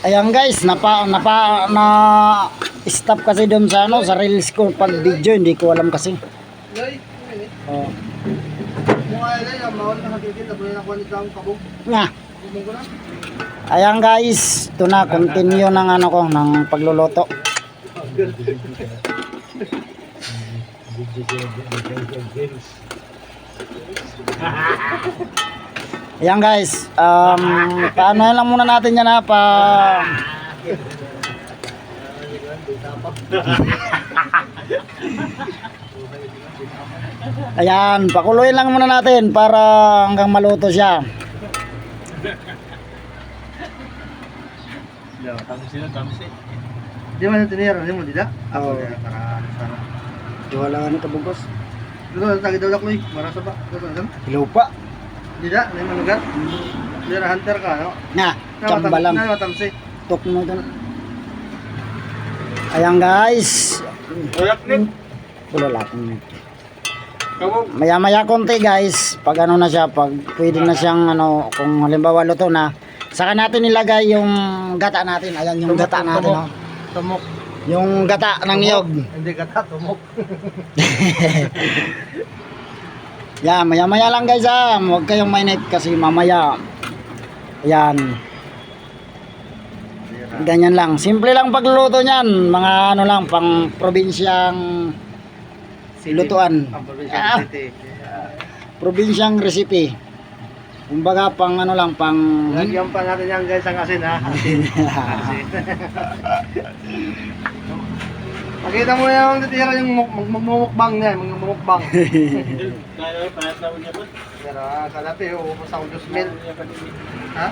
Ayan guys, na stop kasi doon sa ano, sa reels ko pag video, hindi ko alam kasi. Oh. Nga. Ayan guys, ito na continue ng ano ko, ng pagluluto. Ayan guys, paano lang muna natin yan ha, ayan, pakuluin lang muna natin para hanggang maluto siya. Di man tinira ni mo dida? Oo. Para Wala na kabugos. Dito tagi daw lakloy, marasa ba? Lupa. Dida, ni manugat. Dira hunter ka, no? Nga, tsamba lang. Na matamsi. Tok mo doon. Ayan guys. Pulalakin. Maya-maya konti guys, pag ano na siya, pag pwede na siyang ano, kung halimbawa luto na, saka natin ilagay yung gata natin. Ayan yung gata natin. Oh. Tumok. Yung gata ng niyog. Hindi gata, tumok. Yan, maya-maya lang guys ha. Huwag kayong mainit kasi mamaya. Ayan. Ganyan lang. Simple lang pagluluto niyan. Mga ano lang, pang probinsyang lutuan. Probinsyang recipe. Kumbaga pang ano lang, pang... Lagyan pa natin yan guys ang asin ha. Asin. Asin. Pakita mo yung natira yung magmumukbang niya, magmumukbang. Pero sa dati, uupos ako 2,000. Ha?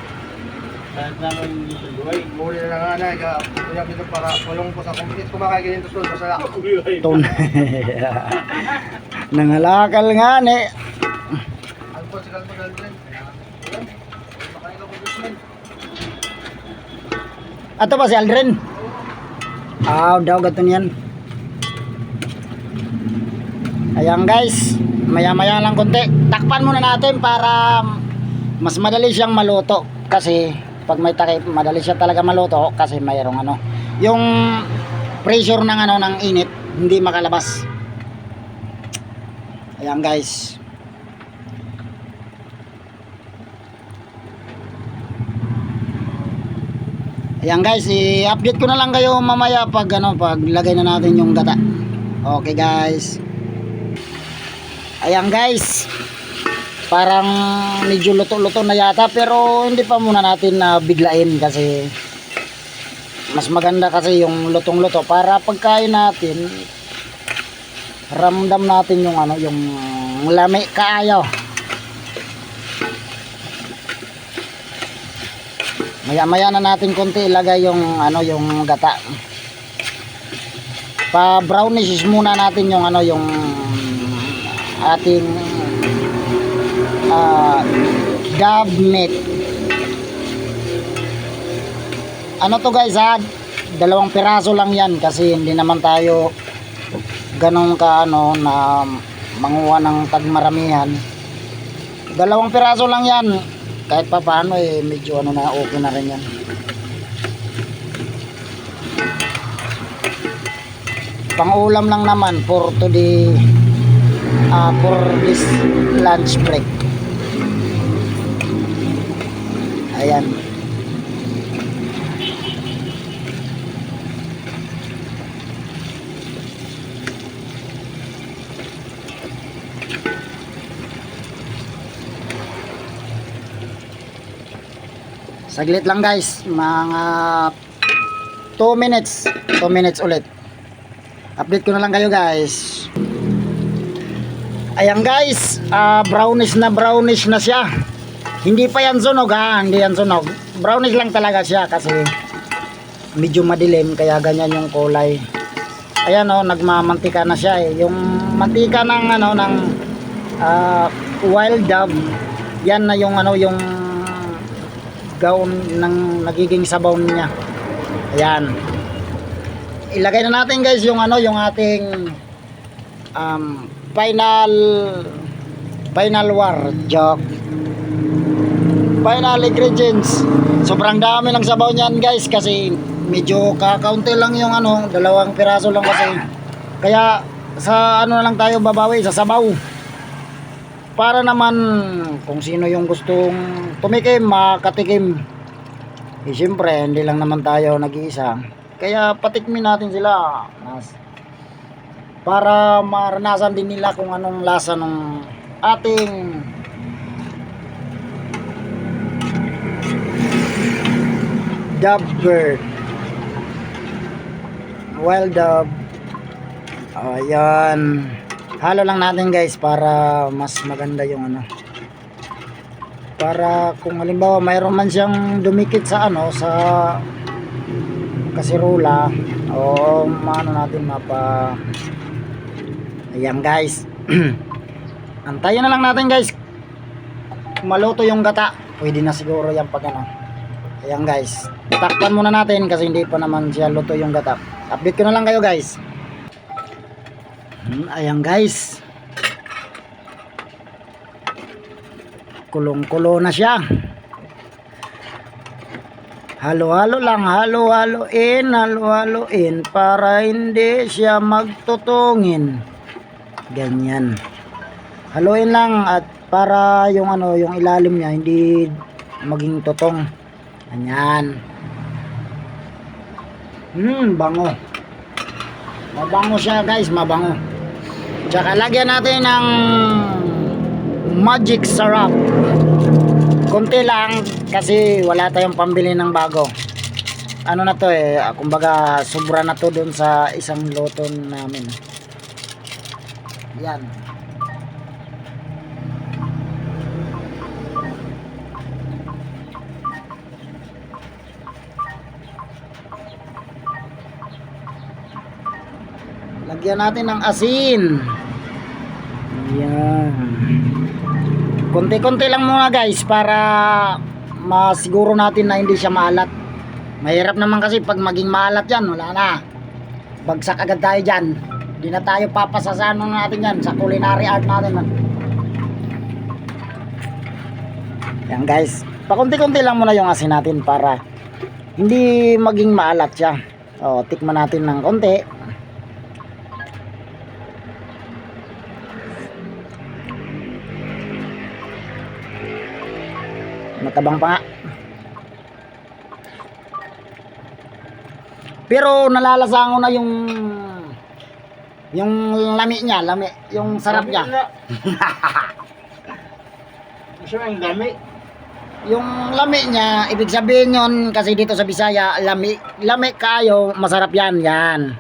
Muli na nga na, kaya dito para kulong ko sa kumpit. Kumakain ganyan ito sa lako. Ton. Nangalakal nga ni. Alpo, sigal pa galin. Makain ako 2,000. Ato pa si Aldrin. Daw gato niyan. Ayan guys, maya-maya lang konti. Takpan muna natin para mas madali siyang maluto. Kasi pag may takip, madali siya talaga maluto kasi mayroong ano, yung pressure ng ano ng init hindi makalabas. Ayan guys. Ayan guys, i-update ko na lang kayo mamaya pag ano, pag lagay na natin yung gata. Okay guys. Ayan guys. Parang medyo luto-luto na yata pero hindi pa muna natin na biglain kasi mas maganda kasi yung lutong-luto para pagkain natin ramdam natin yung ano, yung lami kaayo. Maya-maya na natin konti ilagay yung ano, yung gata. Pa brownish muna natin yung ano, yung ating gab meat. Ano to guys ha? 2 piraso lang yan kasi hindi naman tayo ganong ka ano na manguha ng tagmaramihan. 2 piraso lang yan. Kahit pa paano medyo ano na, okay na rin yan. Pang ulam lang naman for today, for this lunch break. Ayan. Saglit lang guys, mga 2 minutes ulit. Update ko na lang kayo guys. Ayan guys, brownish na siya. Hindi pa yan sunog ha, hindi yan sunog. Brownish lang talaga siya kasi medyo madilim kaya ganyan yung kulay. Ayan nagmamantika na siya Yung mantika ng ano ng wild dove. Yan na yung ano, yung gaon ng nagiging sabaw niya. Ayan. Ilagay na natin guys yung ano, yung ating final war joke. Final ingredients. Sobrang dami ng sabaw niyan guys kasi medyo kakaunti lang yung ano, 2 piraso lang kasi. Kaya sa ano na lang tayo babawi sa sabaw. Para naman kung sino yung gustong tumikim, makatikim. Eh syempre, hindi lang naman tayo nag-iisa. Kaya patikmin natin sila. Para maranasan din nila kung anong lasa ng ating Dove. Wild dove. Ayan. Halo lang natin guys para mas maganda yung ano. Para kung halimbawa mayroon man siyang dumikit sa ano, sa kasirola o maano natin mapa. Ayan guys. Antayin na lang natin guys. Maluto yung gata. Pwede na siguro yan pag ano. Ayan guys. Takpan muna natin kasi hindi pa naman siya luto yung gata. Update ko na lang kayo guys. Ayan guys. Kulong-kulo na siya. Halo-halo lang, halo-haloin para hindi siya magtutungin. Ganyan. Haluin lang at para yung ano, yung ilalim niya hindi maging tutong. Ganyan. Bango. Mabango siya guys, mabango. Tsaka lagyan natin ng magic syrup. Konti lang kasi wala tayong pambili ng bago. Ano na to eh, kumbaga sobra na to dun sa isang luto namin. Yan. Lagyan natin ng asin. Ayan. Konti-konti lang muna guys para masiguro natin na hindi siya maalat. Mahirap naman kasi pag maging maalat yan, wala na. Bagsak agad tayo dyan. Hindi na tayo papasasano natin yan sa culinary art natin. Yan guys. Pakunti-kunti lang muna yung asin natin para hindi maging maalat siya. O, tikman natin ng konti. Matabang pa nga. Pero nalalasahan ko na yung lami niya, yung sarap niya. Siya ang dami. Yung lami niya, ibig sabihin yun kasi dito sa Bisaya, lami kayo, masarap yan, yan.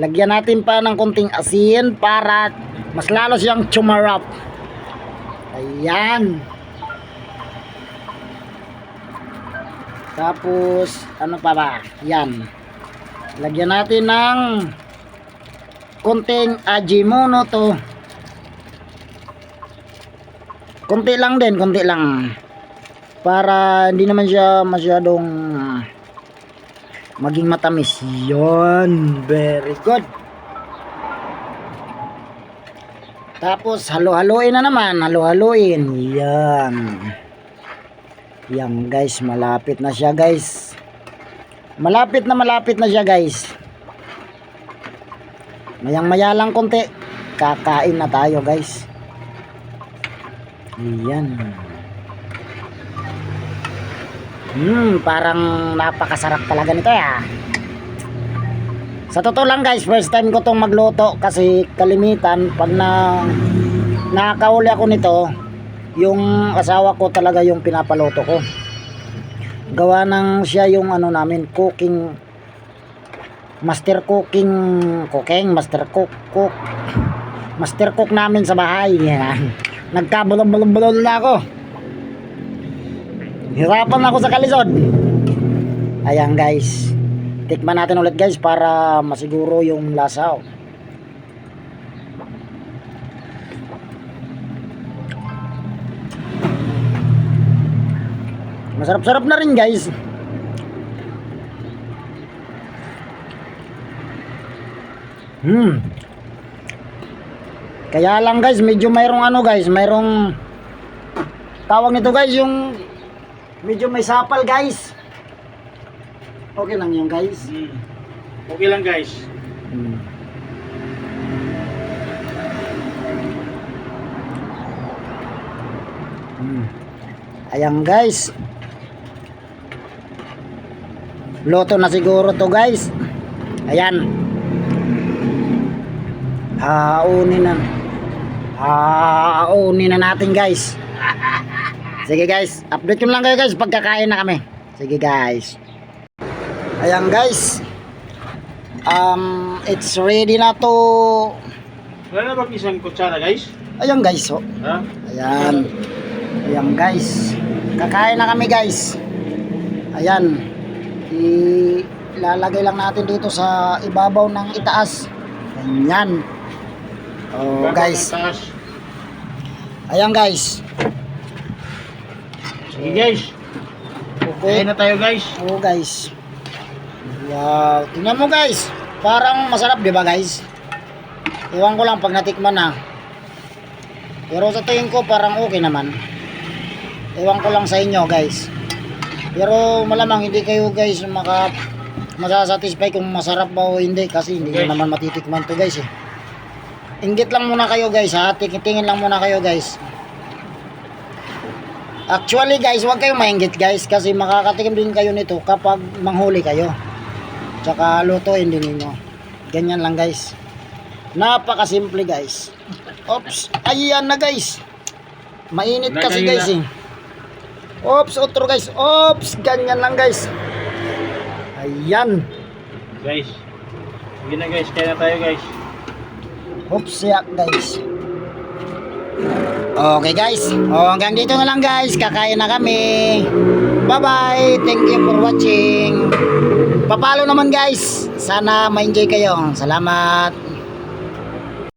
Lagyan natin pa ng konting asin para mas lalo siyang chumarap. Ayan. Tapos, ano pa ba? Yan. Lagyan natin ng konting Ajinomoto to. Konti lang din, konti lang. Para hindi naman siya masyadong maging matamis. Yan. Very good. Tapos, halo-haloin na naman. Halo-haloin. Yan. Yan guys, malapit na siya guys. Malapit na siya guys. Mayang-maya lang konti. Kakain na tayo guys. Yan. Parang napakasarap talaga nito ya. Sa totoo lang guys, first time ko tong magluto kasi kalimitan pag nakakauli ako nito, yung asawa ko talaga yung pinapaluto ko. Gawa ng siya yung ano namin, master cook namin sa bahay. Yan. Nagkabulong-bulong na ako. Hirapan ako sa kalisod. Ayan guys. Tikman natin ulit guys para masiguro yung lasa. Masarap-sarap na rin guys. Kaya lang guys, medyo mayroong ano guys, mayroong tawag nito guys, yung Medyo may sapal guys. Okay lang yun guys. Okay lang guys. Ayan guys. Luto na siguro to guys. Ayan. Aunin na natin guys. Sige guys, update ko lang kayo guys pagkakain na kami. Sige guys. Ayan guys. It's ready na to. Wala na bang isang kutsara guys? Ayan guys, oh. Ha? Ayan. Ayan guys. Kakain na kami guys. Ayan. Ilalagay lang natin dito sa ibabaw ng itaas. Ayan. Oh guys. Ayan guys. Sige guys. Okay. Kain na tayo guys. Oh guys. Wow. Tingnan mo guys. Parang masarap di ba guys? Iwan ko lang pag natikman na. Pero sa tingin ko parang okay naman. Ewan ko lang sa inyo guys. Pero malamang hindi kayo guys masasatisfy kung masarap ba o hindi kasi hindi nyo naman matitikman to guys eh. Inggit lang muna kayo guys ha. Tingin lang muna kayo guys. Actually guys, huwag kayong mainggit guys kasi makakatikim din kayo nito kapag manghuli kayo. Tsaka lutuin din ninyo. Ganyan lang guys. Napakasimple guys. Oops, ayan na guys. Mainit kasi guys eh. Oops, otro guys. Oops, ganyan lang guys. Ayan. Guys. Sige na guys, kaya na tayo guys. Oops, yak guys. Okay guys. O, hanggang dito na lang guys. Kakain na kami. Bye-bye. Thank you for watching. Papalo naman guys. Sana ma-enjoy kayo. Salamat.